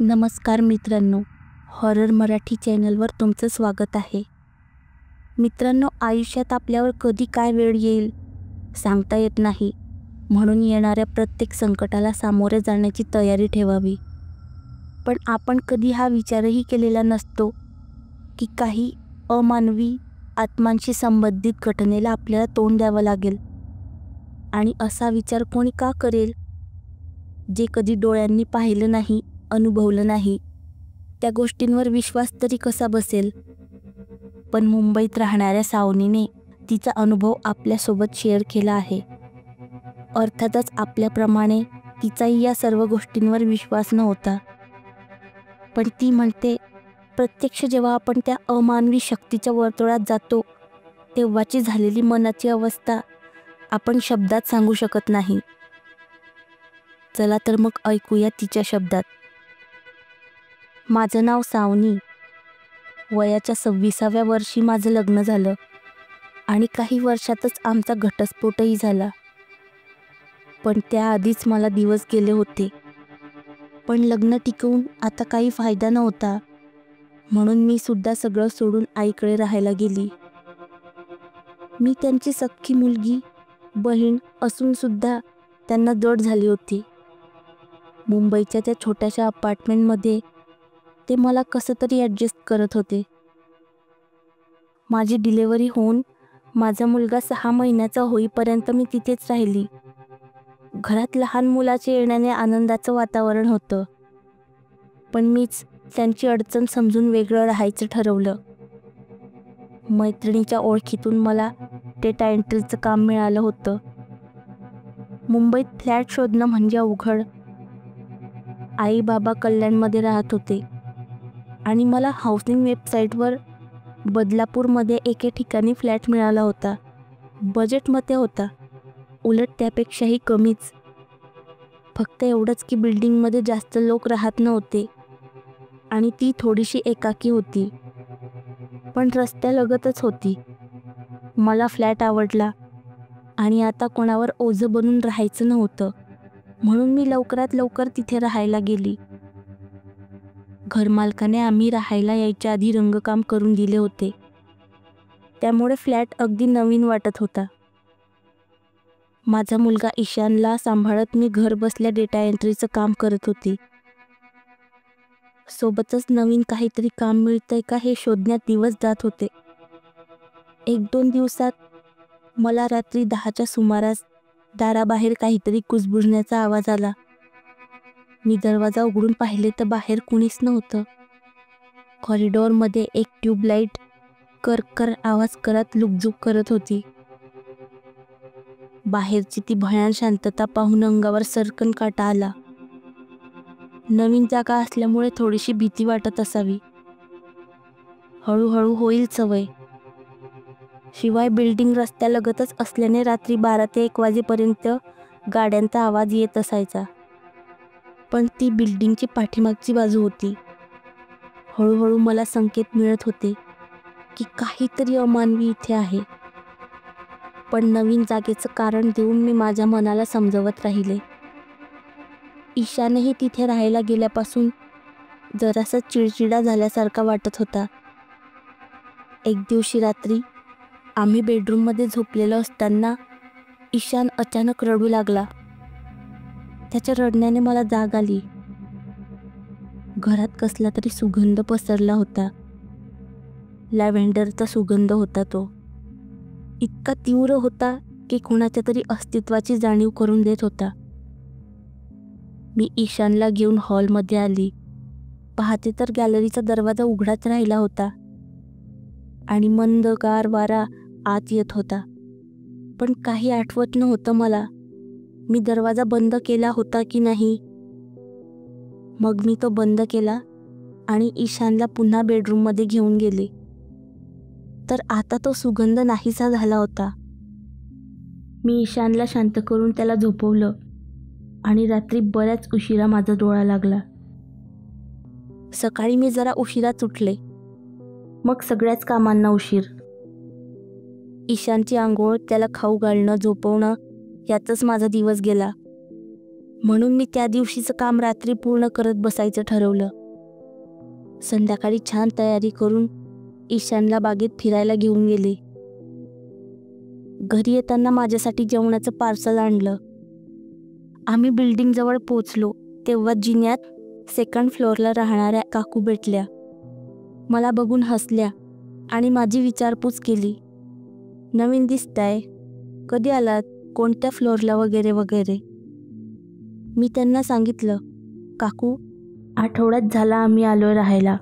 नमस्कार मित्रांनो, हॉरर मराठी चॅनलवर तुमचं स्वागत आहे. मित्रांनो, आयुष्यात आपल्यावर कधी काय वेळ येईल सांगता येत नाही. म्हणून येणाऱ्या प्रत्येक संकटाला सामोरे जाण्याची तयारी ठेवावी. पण आपण कधी हा विचारही केलेला नसतो की काही अमानवी आत्मांशी संबंधित घटनेला आपल्याला तोंड द्यावं लागेल. आणि असा विचार कोणी का करेल? जे कधी डोळ्यांनी पाहिलं नाही, अनुभवलं नाही, त्या गोष्टींवर विश्वास तरी कसा बसेल? पण मुंबईत राहणाऱ्या सावनीने तिचा अनुभव आपल्यासोबत शेअर केला आहे. अर्थातच आपल्याप्रमाणे तिचाही या सर्व गोष्टींवर विश्वास नव्हता. पण ती म्हणते, प्रत्यक्ष जेव्हा आपण त्या अमानवी शक्तीच्या वर्तुळात जातो तेव्हाची झालेली मनाची अवस्था आपण शब्दात सांगू शकत नाही. चला तर मग ऐकूया तिच्या शब्दात. माझं नाव सावनी. वयाच्या 26व्या वर्षी माझं लग्न झालं आणि काही वर्षातच आमचा घटस्फोटही झाला. पण त्याआधीच मला दिवस गेले होते. पण लग्न टिकवून आता काही फायदा नव्हता, म्हणून मी सुद्धा सगळं सोडून आईकडे राहायला गेली. मी त्यांची सख्खी मुलगी, बहीण असून सुद्धा त्यांना जड झाली होती. मुंबईच्या त्या छोट्याशा अपार्टमेंटमध्ये ते मला कसं तरी ॲडजस्ट करत होते. माझी डिलेव्हरी होऊन माझा मुलगा 6 महिन्याचा होईपर्यंत मी तिथेच राहिली. घरात लहान मुलाच्या येण्याने आनंदाचं वातावरण होतं. पण मीच त्यांची अडचण समजून वेगळं राहायचं ठरवलं. मैत्रिणीच्या ओळखीतून मला डेटा एंट्रीचं काम मिळालं होतं. मुंबईत फ्लॅट शोधणं म्हणजे अवघड. आई बाबा कल्याणमध्ये राहत होते आणि मला हाऊसिंग वेबसाईटवर बदलापूरमध्ये एके ठिकाणी फ्लॅट मिळाला होता. बजेटमध्ये होता, उलट त्यापेक्षाही कमीच. फक्त एवढंच की बिल्डिंगमध्ये जास्त लोक राहत नव्हते आणि ती थोडीशी एकाकी होती. पण रस्त्यालगतच होती. मला फ्लॅट आवडला आणि आता कोणावर ओझं बनून राहायचं नव्हतं, म्हणून मी लवकरात लवकर तिथे राहायला गेली. घरमालकाने आम्ही राहायला यायच्या आधी रंगकाम करून दिले होते, त्यामुळे फ्लॅट अगदी नवीन वाटत होता. माझा मुलगा ईशानला सांभाळत मी घर बसल्या डेटा एंट्रीचं काम करत होती. सोबतच नवीन काहीतरी काम मिळतंय का हे शोधण्यात दिवस जात होते. 1-2 दिवसात मला रात्री 10च्या सुमारास दाराबाहेर काहीतरी कुजबुजण्याचा आवाज आला. मी दरवाजा उघडून पाहिले तर बाहेर कुणीच नव्हतं. कॉरिडॉरमध्ये एक ट्यूबलाईट कर आवाज करत लुकझुक करत होती. बाहेरची ती भयान शांतता पाहून अंगावर सरकन काटा आला. नवीन जागा असल्यामुळे थोडीशी भीती वाटत असावी. हळूहळू होईल सवय. शिवाय बिल्डिंग रस्त्यालगतच असल्याने रात्री 12 ते 1 वाजेपर्यंत गाड्यांचा आवाज येत असायचा. पण ती बिल्डिंगची पाठीमागची बाजू होती. हळूहळू मला संकेत मिळत होते की काहीतरी अमानवी इथे आहे. पण नवीन जागेचं कारण देऊन मी माझ्या मनाला समजवत राहिले. ईशानही तिथे राहायला गेल्यापासून जरासा चिडचिडा झाल्यासारखा वाटत होता. एक दिवशी रात्री आम्ही बेडरूममध्ये झोपलेलो असताना ईशान अचानक रडू लागला. त्याच्या रडण्याने मला जाग आली. घरात कसला तरी सुगंध पसरला होता. लॅव्हेंडरचा सुगंध होता तो. इतका तीव्र होता की कुणाच्या तरी अस्तित्वाची जाणीव करून देत होता. मी ईशानला घेऊन हॉलमध्ये आली. पाहते तर गॅलरीचा दरवाजा उघडाच राहिला होता आणि मंद गार वारा आत येत होता. पण काही आठवत नव्हतं मला, मी दरवाजा बंद केला होता की नाही. मग मी तो बंद केला आणि ईशानला पुन्हा बेडरूममध्ये घेऊन गेले. तर आता तो सुगंध नाहीसा झाला होता. मी ईशानला शांत करून त्याला झोपवलं आणि रात्री बऱ्याच उशिरा माझा डोळा लागला. सकाळी मी जरा उशिराच उठले. मग सगळ्याच कामांना उशीर. ईशानची आंघोळ, त्याला खाऊ घालणं, झोपवणं यातच माझा दिवस गेला. म्हणून मी त्या दिवशीचं काम रात्री पूर्ण करत बसायचं ठरवलं. संध्याकाळी छान तयारी करून ईशानला बागेत फिरायला घेऊन गेले. घरी येताना माझ्यासाठी जेवणाचं पार्सल आणलं. आम्ही बिल्डिंगजवळ पोचलो तेव्हा जिन्यात 2nd फ्लोअरला राहणाऱ्या काकू भेटल्या. मला बघून हसल्या आणि माझी विचारपूस केली. नवीन दिसताय, कधी आलात, कोणत्या फ्लोअरला वगैरे वगैरे. मी त्यांना सांगितलं, काकू आठवड्यात झाला आम्ही आलोय राहायला,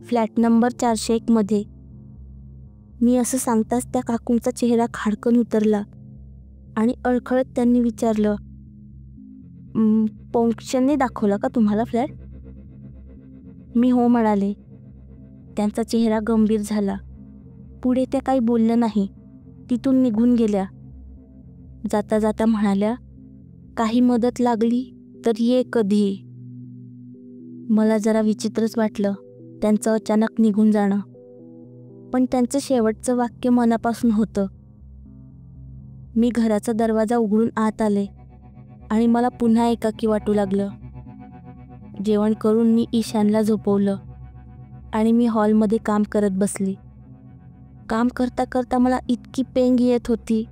फ्लॅट नंबर 401 मध्ये. मी असं सांगताच त्या काकूंचा चेहरा खाडकन उतरला आणि अडखळत त्यांनी विचारलं, पोंक्षनने दाखवला का तुम्हाला फ्लॅट? मी हो म्हणाले. त्यांचा चेहरा गंभीर झाला. पुढे त्या काही बोलल्या नाही, तिथून निघून गेल्या. जाता जाता म्हणाल्या, काही मदत लागली तर ये कधीही. मला जरा विचित्रच वाटलं त्यांचं अचानक निघून जाणं, पण त्यांचं शेवटचं वाक्य मनापासून होतं. मी घराचा दरवाजा उघडून आत आले आणि मला पुन्हा एकाकी वाटू लागलं. जेवण करून मी ईशानला झोपवलं आणि मी हॉलमध्ये काम करत बसली. काम करता करता मला इतकी पेंग येत होती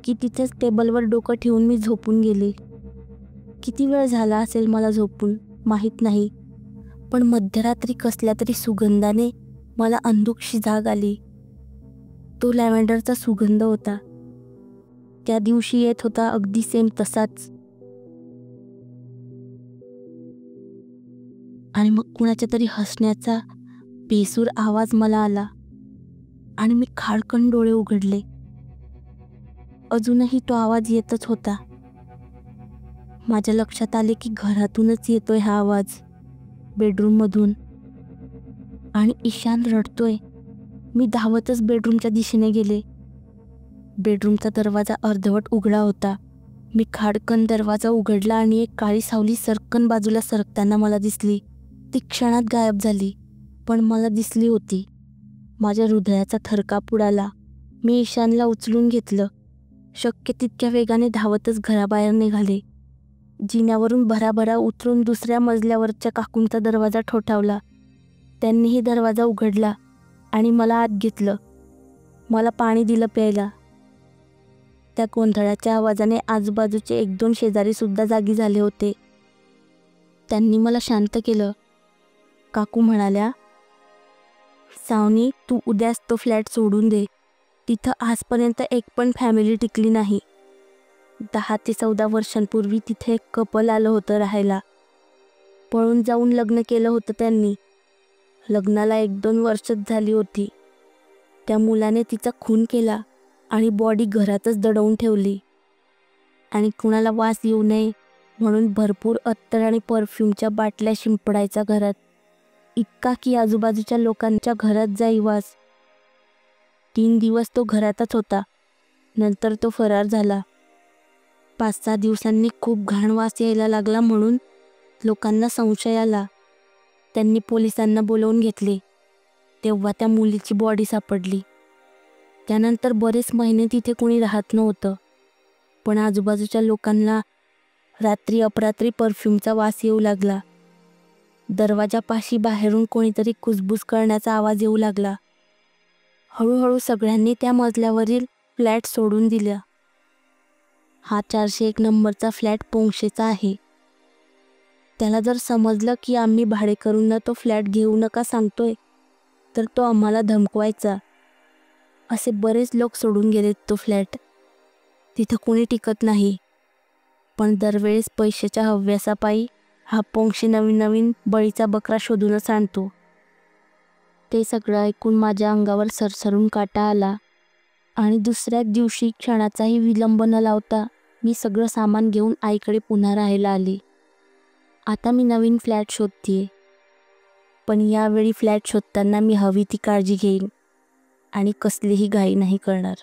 की तिथेच टेबलवर डोकं ठेवून मी झोपून गेले. किती वेळ झाला असेल मला झोपून माहीत नाही, पण मध्यरात्री कसल्या तरी सुगंधाने मला अंधुकशी जाग आली. तो लॅव्हेंडरचा सुगंध होता. त्या दिवशी येत होता अगदी सेम तसाच. आणि मग कुणाच्या तरी हसण्याचा बेसूर आवाज मला आला आणि मी खाडकन डोळे उघडले. अजूनही तो आवाज येतच होता. माझ्या लक्षात आले की घरातूनच येतोय हा आवाज, बेडरूममधून. आणि ईशान रडतोय. मी धावतच बेडरूमच्या दिशेने गेले. बेडरूमचा दरवाजा अर्धवट उघडा होता. मी खाडकन दरवाजा उघडला आणि एक काळी सावली सरकन बाजूला सरकताना मला दिसली. ती क्षणात गायब झाली, पण मला दिसली होती. माझ्या हृदयाचा थरकाप उडाला. मी ईशानला उचलून घेतलं. शक्य तितक्या वेगाने धावतच घराबाहेर निघाले. जिन्यावरून भराभरा उतरून दुसऱ्या मजल्यावरच्या काकूंचा दरवाजा ठोठावला. त्यांनीही दरवाजा उघडला आणि मला आत घेतलं. मला पाणी दिलं प्यायला. त्या गोंधळाच्या आवाजाने आजूबाजूचे 1-2 शेजारीसुद्धा जागी झाले होते. त्यांनी मला शांत केलं. काकू म्हणाल्या, सावनी, तू उद्याच तो फ्लॅट सोडून दे. तिथं आजपर्यंत एक पण फॅमिली टिकली नाही. 10 ते 14 वर्षांपूर्वी तिथे एक कपल आलं होतं राहायला. पळून जाऊन लग्न केलं होतं त्यांनी. लग्नाला 1-2 वर्षच झाली होती. त्या मुलाने तिचा खून केला आणि बॉडी घरातच दडवून ठेवली. आणि कुणाला वास येऊ नये म्हणून भरपूर अत्तर आणि परफ्यूमच्या बाटल्या शिंपडायचा घरात. इतका की आजूबाजूच्या लोकांच्या घरात जाई वास. 3 दिवस तो घरातच होता. नंतर तो फरार झाला. 5-6 दिवसांनी खूप घाण वास यायला लागला म्हणून लोकांना संशय आला. त्यांनी पोलिसांना बोलवून घेतले. तेव्हा त्या मुलीची बॉडी सापडली. त्यानंतर बरेच महिने तिथे कोणी राहत नव्हतं, पण आजूबाजूच्या लोकांना रात्री अपरात्री परफ्यूमचा वास येऊ लागला. दरवाजापाशी बाहेरून कोणीतरी कुजबुज करण्याचा आवाज येऊ लागला. हळूहळू सगळ्यांनी त्या मजल्यावरील फ्लॅट सोडून दिला. हा 401 नंबरचा फ्लॅट पोंक्षेचा आहे. त्याला जर समजलं की आम्ही भाडेकरूंना तो फ्लॅट घेऊ नका सांगतोय, तर तो आम्हाला धमकवायचा. असे बरेच लोक सोडून गेलेत तो फ्लॅट. तिथं कोणी टिकत नाही. पण दरवेळेस पैशाच्या हव्यासापायी हा पोंक्षे नवीन नवीन बळीचा बकरा शोधूनच आणतो. ते सगळं ऐकून माझ्या अंगावर सरसरून काटा आला आणि दुसऱ्याच दिवशी क्षणाचाही विलंब न लावता मी सगळं सामान घेऊन आईकडे पुन्हा राहायला आली. आता मी नवीन फ्लॅट शोधतीये, पण यावेळी फ्लॅट शोधताना मी हवी ती काळजी घेईन आणि कसलीही घाई नाही करणार.